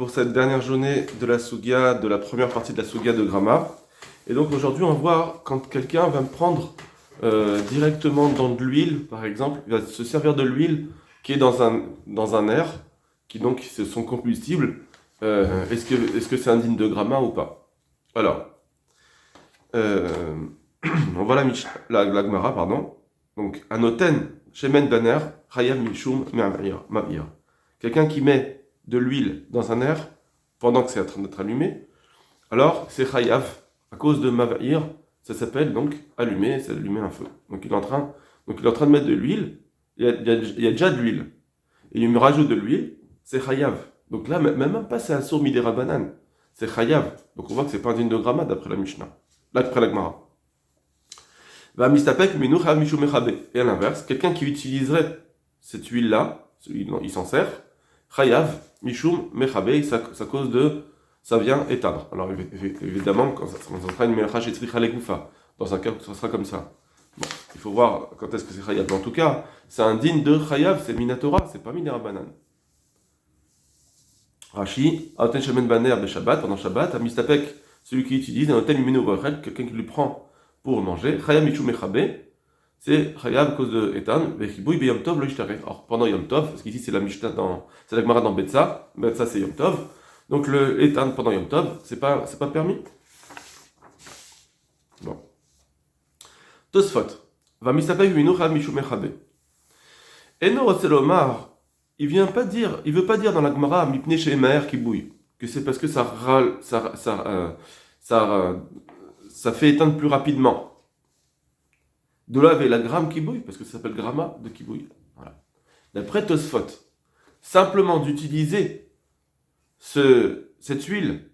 pour cette dernière journée de la Sugia, de la première partie de la Sugia de Grama. Et donc aujourd'hui, on va voir quand quelqu'un va me prendre directement dans de l'huile, par exemple, il va se servir de l'huile qui est dans un air, qui donc c'est son combustible. Est-ce que c'est indigne de Grama ou pas? Alors, on voit la Gemara, pardon. Donc, Anoten, Shemen Baner, Chayav Mishum Ma'ir. Quelqu'un qui met de l'huile dans un air pendant que c'est en train d'être allumé, alors c'est Chayav, à cause de Ma'ir, ça s'appelle donc allumer, c'est allumer un feu. Donc il est en train de mettre de l'huile, il y a déjà de l'huile, et il me rajoute de l'huile, c'est Chayav. Donc là, même pas c'est Asur Midera Banan, c'est Chayav. Donc on voit que c'est pas indigne de Grama d'après la Mishnah, d'après la Gemara. Et à l'inverse, quelqu'un qui utiliserait cette huile-là, il s'en sert, Chayav, Mishum, Mechabe, ça cause de, ça vient éteindre. Alors évidemment, quand ça sera une Melacha Shetzricha Legoufa, dans un cas où ça sera comme ça. Bon, il faut voir quand est-ce que c'est Chayav. Mais en tout cas, c'est indigne de Chayav, c'est Minatora, c'est pas Minera Banan. Rashi, Aoten Shemen Baner de Shabbat, pendant Shabbat, Amistapek, celui qui utilise, un hôtel Mimenu Rechel, quelqu'un qui lui prend pour manger, Chayav Mishum Mechabe, c'est Chayav à cause de Etan, Vechibouy Be Yom Tov lo Yishtaref. Alors pendant Yom Tov, parce qu'ici c'est la Mishnah c'est la Gemara dans Betsa c'est Yom Tov, donc le Etan pendant Yom Tov, c'est pas permis. Bon. Tosfot, va misapek minu Chayav Mishum Mechabe. Eno Otzelomar, il veut pas dire dans la Gemara Mipne Shemer qui bouille, que c'est parce que ça fait éteindre plus rapidement. De là avait la gramme qui bouille, parce que ça s'appelle gramma de qui bouille. Voilà. D'après Tosfot, simplement d'utiliser cette huile,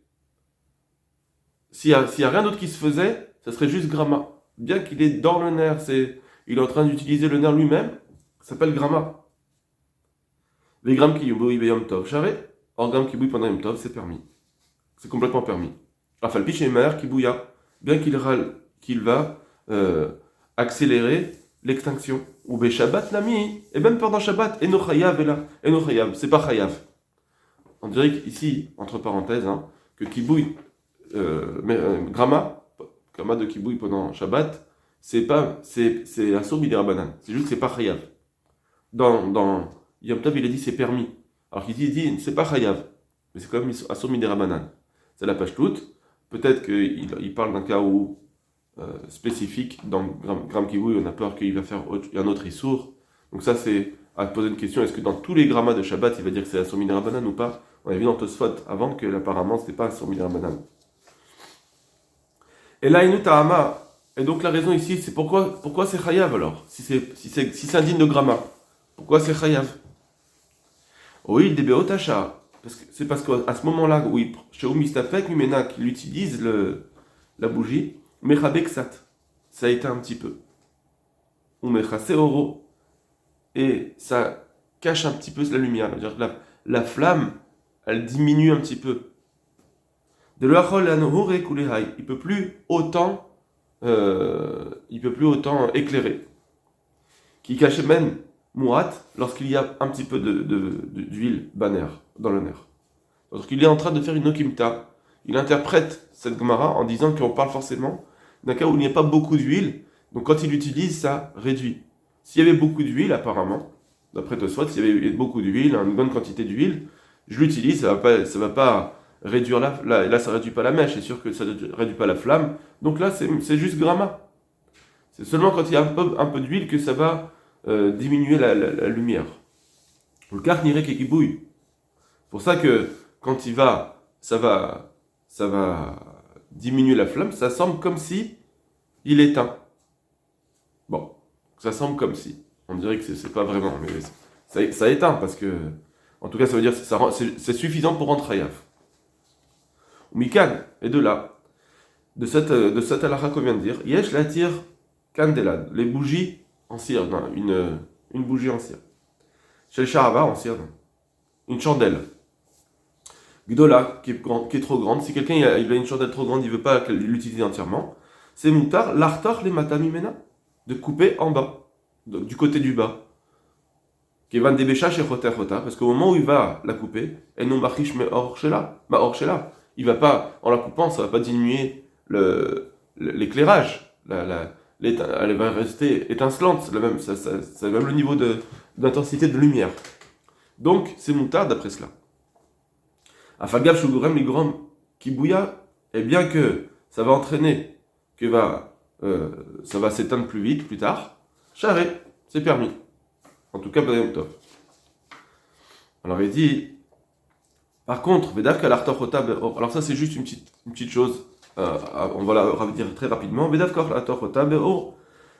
s'il y a rien d'autre qui se faisait, ça serait juste gramma. Bien qu'il est dans le nerf, il est en train d'utiliser le nerf lui-même, ça s'appelle gramma. Les grammes qui bouillent Yom Tov, charré, or gramme qui bouille pendant Yom Tov, c'est permis. C'est complètement permis. Rafal Pichemer qui bouilla, bien qu'il va accélérer l'extinction. Ou be Shabbat nami, et même pendant Shabbat, eno chayav, c'est pas chayav. On dirait qu'ici, entre parenthèses, que kibouille, gramma de kibouille pendant Shabbat, c'est asur midera banan. C'est juste que c'est pas chayav. Dans Yom Tov, il a dit c'est permis. Alors qu'il dit c'est pas chayav, mais c'est quand même asur midera banan. C'est la page toute. Peut-être qu'il parle d'un cas où spécifique dans Gram Kibouy, on a peur qu'il va faire un autre issour. Donc ça c'est à poser une question, est-ce que dans tous les grammas de Shabbat il va dire que c'est Asur Midera Banan ou pas? On a vu dans Tosfot avant que apparemment c'était pas Asur Midera Banan. Et là Inu Ta'ama, et donc la raison ici c'est pourquoi c'est Chayav alors, si c'est indigne de gramma, pourquoi c'est Chayav? Oui, des Beotacha, c'est parce qu'à ce moment-là où chez Umistapek Mimenak il utilise la bougie, Mechabeksat, ça éteint un petit peu. Ou Mechase Oro, et ça cache un petit peu la lumière. C'est-à-dire que la flamme, elle diminue un petit peu. De l'Achol Anohore Kulehai, il peut plus autant éclairer. Qui cache même Mouat lorsqu'il y a un petit peu d'huile baner dans le nerf. Lorsqu'il est en train de faire une okimta, il interprète cette Gemara en disant qu'on parle forcément d'un cas où il n'y a pas beaucoup d'huile, donc quand il l'utilise, ça réduit. S'il y avait beaucoup d'huile, apparemment, d'après Tosfot, s'il y avait beaucoup d'huile, une bonne quantité d'huile, je l'utilise, ça va pas réduire là ça réduit pas la mèche, c'est sûr que ça ne réduit pas la flamme, donc là c'est juste gramma. C'est seulement quand il y a un peu d'huile que ça va diminuer la lumière. Le kar niré kekibouille. C'est pour ça que quand ça va diminuer la flamme, ça semble comme si il éteint. Bon, ça semble comme si. On dirait que c'est pas vraiment, mais ça éteint parce que, en tout cas, ça veut dire que c'est suffisant pour rendre chayav. Mikan, et de là, de cette halakha qu'on vient de dire, yesh la tire kandelad, les bougies en cire, une bougie en cire. Chez le charava en cire, une chandelle. Gdola, qui est trop grande. Si quelqu'un il a une chandelle trop grande, il ne veut pas l'utiliser entièrement, c'est mutar, l'artar les matamimena, de couper en bas, du côté du bas. Kevan debesha shechoter chota, parce qu'au moment où il va la couper, et non machish me or shela, il va pas, en la coupant, ça va pas diminuer l'éclairage, elle va rester étincelante, c'est le même niveau d'intensité de lumière. Donc, c'est moutard d'après cela. Afagav shugurem ligrom kibouya, et bien que ça va entraîner, ça va s'éteindre plus vite, plus tard, charré, c'est permis. En tout cas, Badayom Tov. Alors il dit, par contre, Vedav Kalartochota Beor, alors ça c'est juste une petite chose, on va la dire très rapidement, Vedav Kalartochota Beor,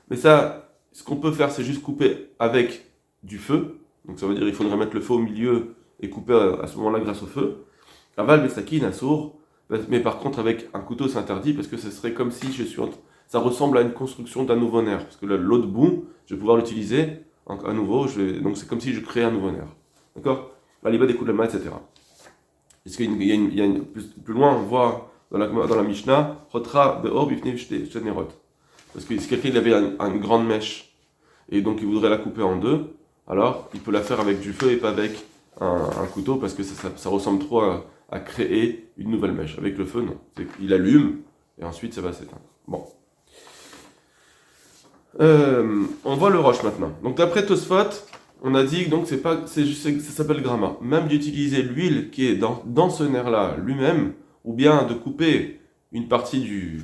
mais ça, ce qu'on peut faire, c'est juste couper avec du feu, donc ça veut dire qu'il faudrait mettre le feu au milieu et couper à ce moment-là grâce au feu. Aval Besakin Assour, mais par contre avec un couteau c'est interdit parce que ce serait comme si ça ressemble à une construction d'un nouveau nerf, parce que l'autre bout, je vais pouvoir l'utiliser à nouveau, donc c'est comme si je créais un nouveau nerf. D'accord? Aliba des coups de la main, etc. Parce qu'il y a plus loin, on voit dans la Mishnah, Chotra Beor Bifne Shnenerot. Parce que si quelqu'un avait une grande mèche et donc il voudrait la couper en deux, alors il peut la faire avec du feu et pas avec un couteau parce que ça ressemble trop à créer une nouvelle mèche. Avec le feu, non. Il allume et ensuite ça va s'éteindre. Bon. On voit le roche maintenant. Donc d'après Tosfot, on a dit donc ça s'appelle gramma. Même d'utiliser l'huile qui est dans ce nerf-là lui-même, ou bien de couper une partie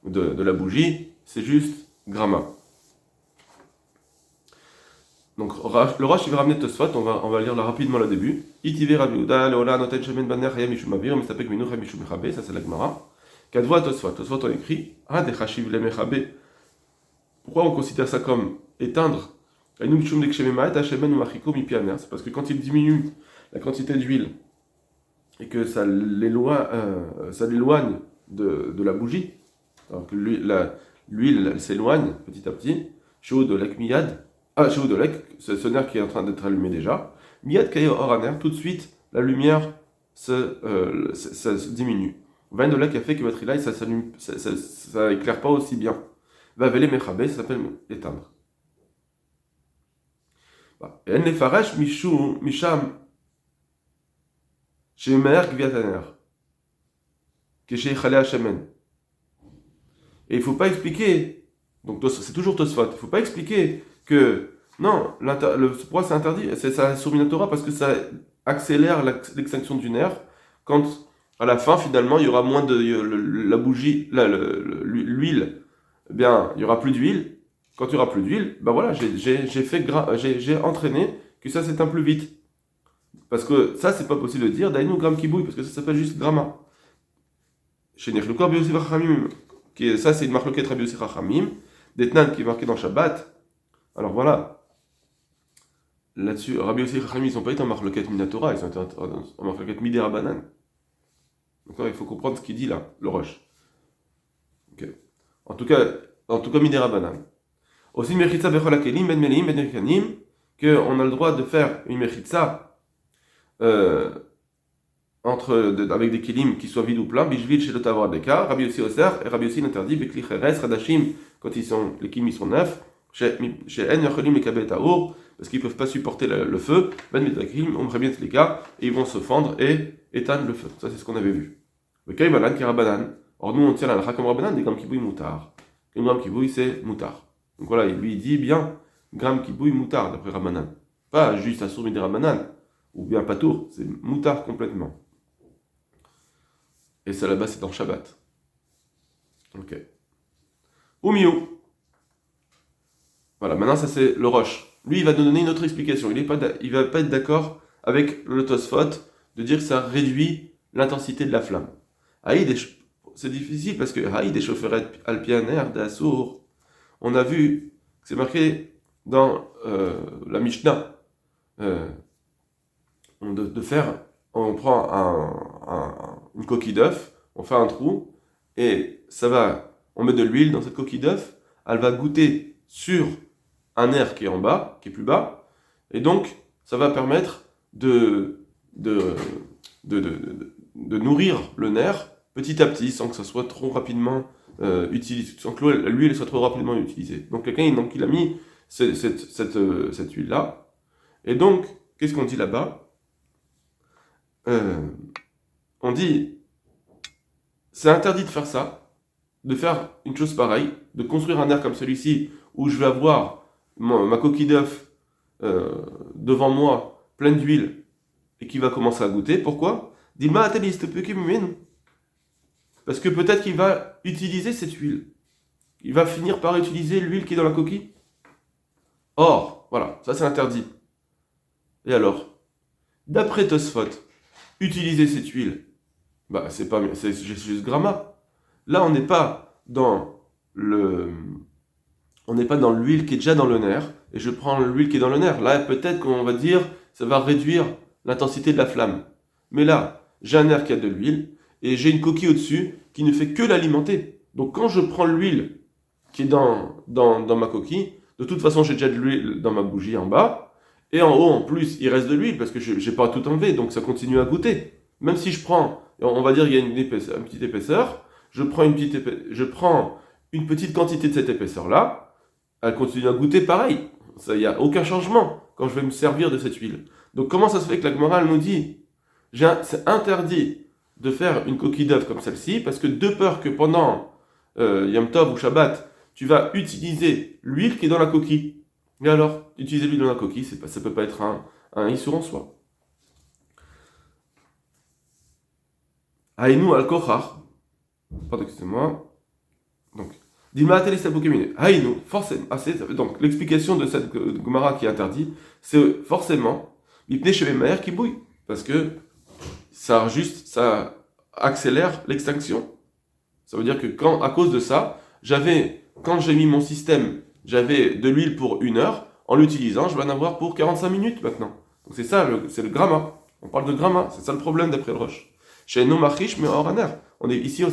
de la bougie, c'est juste gramma. Donc le roche il va ramener Tosfot, on va lire là rapidement le début. Itive Rabbi Yehuda leola noten shemen baner hayam mishum avir mistapek minuch hayam mishum mechabe, ça c'est la Gemara. Kadvoa Tosfot, Tosfot on écrit ah de chashiv le mechabe. Pourquoi on considère ça comme éteindre? C'est parce que quand il diminue la quantité d'huile et que ça l'éloigne de la bougie, alors que l'huile s'éloigne petit à petit, Sheudolek miyad, Sheudolek, ce nerf qui est en train d'être allumé déjà, miyad kayo oraner, tout de suite la lumière se diminue. Vendolek a fait que votre ilaï ça éclaire pas aussi bien. Va veler mechabe, ça s'appelle éteindre. Et en efarash misham shemer gviataner que chez Chalea Shemen. Et il ne faut pas expliquer, donc c'est toujours Tosfot, il ne faut pas expliquer que non, pourquoi c'est interdit, c'est ça sur Minatora parce que ça accélère l'extinction du nerf quand à la fin finalement il y aura moins de la bougie, l'huile, eh bien il y aura plus d'huile. Quand il n'y aura plus d'huile, ben voilà, j'ai entraîné que ça s'éteint plus vite. Parce que ça, c'est pas possible de dire Dainu gram kibouille, parce que ça s'appelle juste gramma. Chez Nechloukor Biosif Rachamim, ça c'est une marloquette Rabbi Yossi Rachamim, d'Etnan qui est marqué dans Shabbat. Alors voilà, là-dessus, Rabbi Yossi Rachamim, ils ne sont pas été en marloquette Minatora, ils sont été en marloquette Midera Banan. D'accord, il faut comprendre ce qu'il dit là, le Roche. Okay. En tout cas Midera Banan. Aussi, mechitza bechol hakelim ben meleim ben mekanim, qu'on a le droit de faire une mechitza avec des kelim qui soient vides ou pleins, bishvil chez le tavoir des cas, Rabbi Yossi Oser, et Rabbi Yossi interdit, bekli cheres, radashim, quand les kelim ils sont neufs, chez en yacholim et kabet aour, parce qu'ils ne peuvent pas supporter le feu, ben medakim, on bien les cas, et ils vont se fendre et éteindre le feu. Ça c'est ce qu'on avait vu. Le kai banan qui rabanan. Or nous on tient la lacha comme rabanan, des gram kibouy moutar. Une gram kibouy c'est moutar. Donc voilà, lui il dit bien gram kibouy moutar d'après Rabbanan. Pas juste assour des Rabbanan, ou bien patour, c'est moutar complètement. Et ça là-bas c'est dans Shabbat. Ok. Oumiou. Voilà, maintenant ça c'est le Roche. Lui il va nous donner une autre explication. Il va pas être d'accord avec le Tosfot de dire que ça réduit l'intensité de la flamme. C'est difficile parce que Haïd des chauffeurs alpianer d'assour. On a vu, c'est marqué dans la Mishnah, on prend une coquille d'œuf, on fait un trou, et on met de l'huile dans cette coquille d'œuf, elle va goûter sur un nerf qui est en bas, qui est plus bas, et donc ça va permettre de nourrir le nerf petit à petit, sans que ça soit trop rapidement utilisé, sans que l'huile soit trop rapidement utilisée. Donc quelqu'un il a mis cette huile-là, Et donc, qu'est-ce qu'on dit là-bas? On dit, c'est interdit de faire ça, de faire une chose pareille, de construire un air comme celui-ci, où je vais avoir ma coquille d'œuf devant moi, pleine d'huile, et qui va commencer à goûter. Pourquoi? Dis-moi, parce que peut-être qu'il va utiliser cette huile. Il va finir par utiliser l'huile qui est dans la coquille. Or, voilà, ça c'est interdit. Et alors, d'après Tosfot, utiliser cette huile, bah c'est juste gramma. Là, on n'est pas dans l'huile qui est déjà dans le nerf, et je prends l'huile qui est dans le nerf. Là, peut-être qu'on va dire, ça va réduire l'intensité de la flamme. Mais là, j'ai un nerf qui a de l'huile, et j'ai une coquille au-dessus qui ne fait que l'alimenter. Donc quand je prends l'huile qui est dans ma coquille, de toute façon, j'ai déjà de l'huile dans ma bougie en bas, et en haut, en plus, il reste de l'huile, parce que je n'ai pas tout enlevé, donc ça continue à goûter. Même si je prends, on va dire il y a une petite épaisseur, je prends une petite quantité de cette épaisseur-là, elle continue à goûter pareil. Il n'y a aucun changement quand je vais me servir de cette huile. Donc comment ça se fait que la Gemara nous dit, c'est interdit de faire une coquille d'œuf comme celle-ci, parce que de peur que pendant Yom Tov ou Shabbat, tu vas utiliser l'huile qui est dans la coquille. Et alors, utiliser l'huile dans la coquille, ça peut pas être un issur en soi. Haïnou al-kochar. Pardon, excusez-moi. Donc, Dilma Telistabukemine. Haïnou, forcément. Donc, l'explication de cette Gemara qui est interdite, c'est forcément Mipne Shevemer qui bouille. Parce que ça accélère l'extinction. Ça veut dire que à cause de ça, quand j'ai mis mon système, j'avais de l'huile pour 1 heure, en l'utilisant, je vais en avoir pour 45 minutes maintenant. Donc c'est ça, c'est le gramma. On parle de gramma, c'est ça le problème d'après le Roche. Chez Nomachish, mais hors aner. On est ici,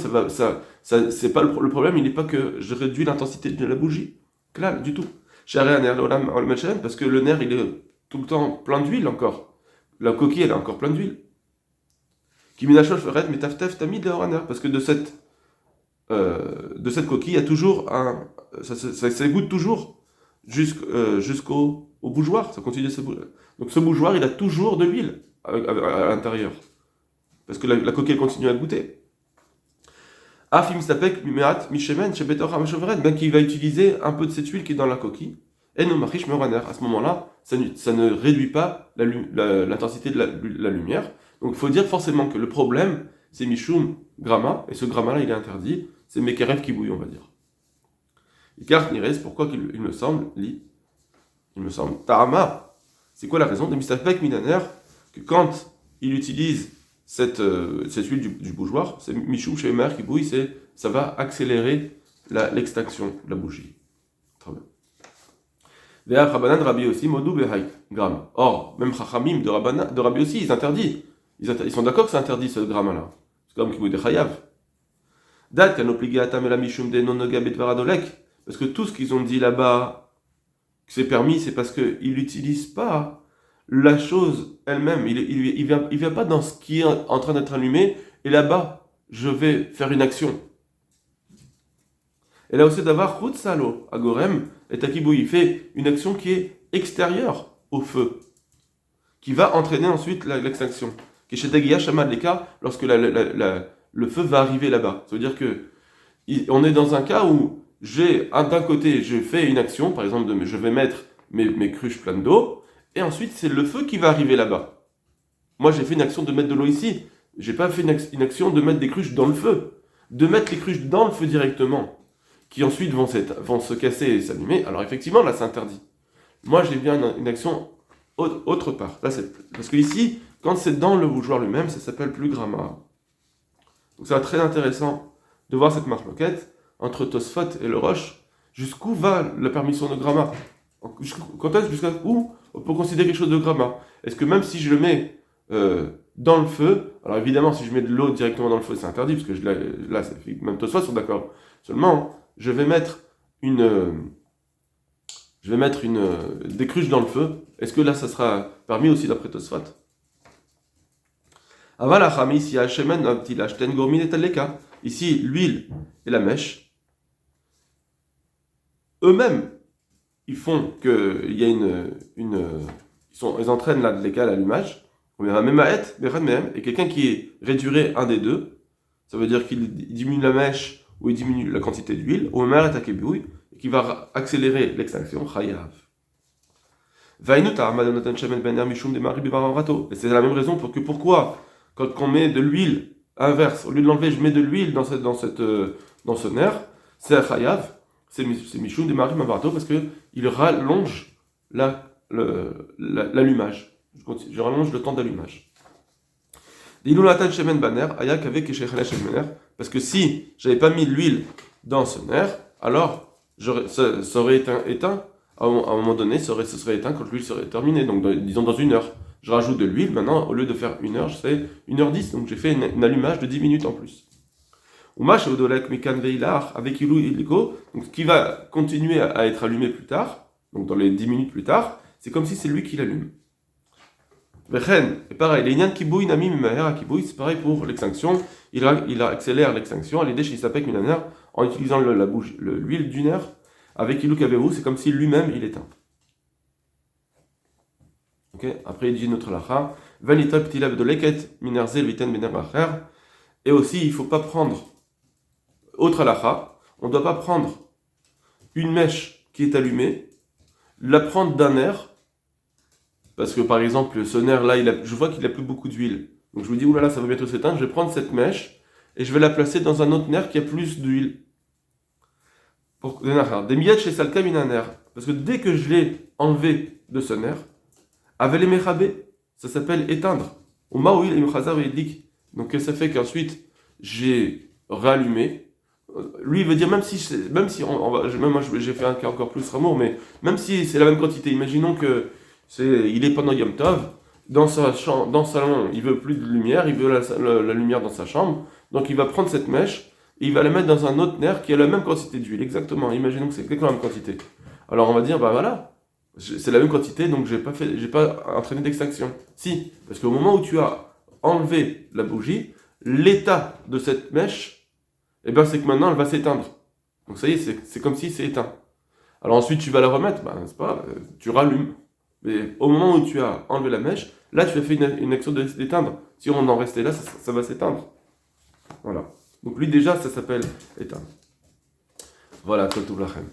c'est pas le problème, il n'est pas que je réduis l'intensité de la bougie. Clair, du tout. Chez Aner, parce que le nerf, il est tout le temps plein d'huile encore. La coquille, elle est encore pleine d'huile. Kiminachol ferait, mais taftef tamid le hors aner. Parce que de cette coquille, il y a toujours ça goûte toujours jusqu'au bougeoir. Ça continue Donc ce bougeoir, il a toujours de l'huile à l'intérieur. Parce que la coquille continue à goûter. Afim stapek mimeat mishemen shebetor hamshoveret, ben qui va utiliser un peu de cette huile qui est dans la coquille. Et no machish meraner. À ce moment-là, ça ne réduit pas l'intensité de la lumière. Donc il faut dire forcément que le problème, c'est mishum gramma, et ce gramma-là, il est interdit. C'est Mekerev qui bouille, on va dire. Ikar Nires, pourquoi il me semble, Tahama, c'est quoi la raison de Mistapek Minaner, que quand il utilise cette huile du bougeoir, c'est Mishum Shemer qui bouille, ça va accélérer l'extinction de la bougie. Très bien. Ve'ach Rabbanan Rabbi aussi, Modou Behai, gramme. Or, même Chachamim de Rabbi aussi, ils interdisent. Ils sont d'accord que c'est interdit ce gramme-là. C'est comme qui bouille de Chayav. Parce que tout ce qu'ils ont dit là-bas, que c'est permis, c'est parce qu'ils n'utilisent pas la chose elle-même. Il vient pas dans ce qui est en train d'être allumé, et là-bas, je vais faire une action. Et là aussi, d'avoir Rutsalo, Agorem, et Takibou, il fait une action qui est extérieure au feu, qui va entraîner ensuite l'extinction. Qui est chez Tagiya Shamad Leka, lorsque le feu va arriver là-bas. Ça veut dire que on est dans un cas où d'un côté, je fais une action, par exemple, je vais mettre mes cruches pleines d'eau, et ensuite c'est le feu qui va arriver là-bas. Moi, j'ai fait une action de mettre de l'eau ici. J'ai pas fait une action de mettre des cruches dans le feu. De mettre les cruches dans le feu directement, qui ensuite vont se casser et s'allumer. Alors effectivement, là, c'est interdit. Moi, j'ai bien une action autre part. Là, parce que ici, quand c'est dans le bougeoir lui-même, ça s'appelle plus gramma. Donc, c'est très intéressant de voir cette marloquette entre Tosfot et le Roche. Jusqu'où va la permission de gramma? Jusqu'à où on peut considérer quelque chose de gramma? Est-ce que même si je le mets dans le feu, alors évidemment, si je mets de l'eau directement dans le feu, c'est interdit, parce que là même Tosfot sont d'accord. Seulement, je vais mettre des cruches dans le feu. Est-ce que là, ça sera permis aussi d'après Tosfot? Ici, l'huile et la mèche, eux-mêmes, ils font qu'il y a ils entraînent l'égal à l'allumage, et quelqu'un qui réduirait un des deux, ça veut dire qu'il diminue la mèche ou il diminue la quantité d'huile, ou même et qui va accélérer l'extinction, chayav. Et c'est la même raison pourquoi, quand on met de l'huile inverse, au lieu de l'enlever, je mets de l'huile dans ce nerf, c'est un chayav, c'est Mishum de Marie Mavarato, parce qu'il rallonge l'allumage. Je rallonge le temps d'allumage. Parce que si j'avais pas mis l'huile dans ce nerf, alors ça aurait été éteint. À un moment donné, ce serait éteint quand l'huile serait terminée. Donc, disons dans 1 heure. Je rajoute de l'huile. Maintenant, au lieu de faire 1 heure, je fais 1h10. Donc, j'ai fait un allumage de 10 minutes en plus. Avec illico, donc ce qui va continuer à être allumé plus tard, donc dans les 10 minutes plus tard, c'est comme si c'est lui qui l'allume. Et pareil, les Nyan Kibouy, Nami, Mimaher, Kibouy, c'est pareil pour l'extinction. Il accélère l'extinction à l'idée chez Sapek Minaner en utilisant l'huile du nerf. Avec Ilou Kaveru, c'est comme si lui-même il éteint. Ok. Après, il dit notre lacha. Vanita Ptilav de Leket, Minerzel, Viten, Bener. Et aussi, il ne faut pas prendre. Autre lacha, on ne doit pas prendre une mèche qui est allumée, la prendre d'un nerf. Parce que par exemple, ce nerf-là, je vois qu'il n'a plus beaucoup d'huile. Donc je me dis, oulala, ça va bientôt s'éteindre, je vais prendre cette mèche et je vais la placer dans un autre nerf qui a plus d'huile. Pour des miettes chez Salka Minaner. Parce que dès que je l'ai enlevé de ce nerf, avec les mechabé, ça s'appelle éteindre. Au maouil et mechazar et donc ça fait qu'ensuite j'ai rallumé. Lui il veut dire même si moi j'ai fait un cas encore plus ramour, mais même si c'est la même quantité, imaginons que il est pendant Yom Tov, dans son salon, il veut plus de lumière, il veut la lumière dans sa chambre, donc il va prendre cette mèche et il va la mettre dans un autre nerf qui a la même quantité d'huile, exactement. Imaginons que c'est exactement la même quantité. Alors on va dire, bah voilà, c'est la même quantité, donc j'ai pas entraîné d'extinction. Si, parce qu'au moment où tu as enlevé la bougie, l'état de cette mèche, eh ben c'est que maintenant elle va s'éteindre. Donc ça y est, c'est comme si c'est éteint. Alors ensuite tu vas la remettre, c'est pas, tu rallumes. Mais au moment où tu as enlevé la mèche, là tu as fait une action d'éteindre. Si on en restait là, ça va s'éteindre. Voilà. Donc lui déjà, ça s'appelle éteindre. Voilà, Kol Tov Lachem.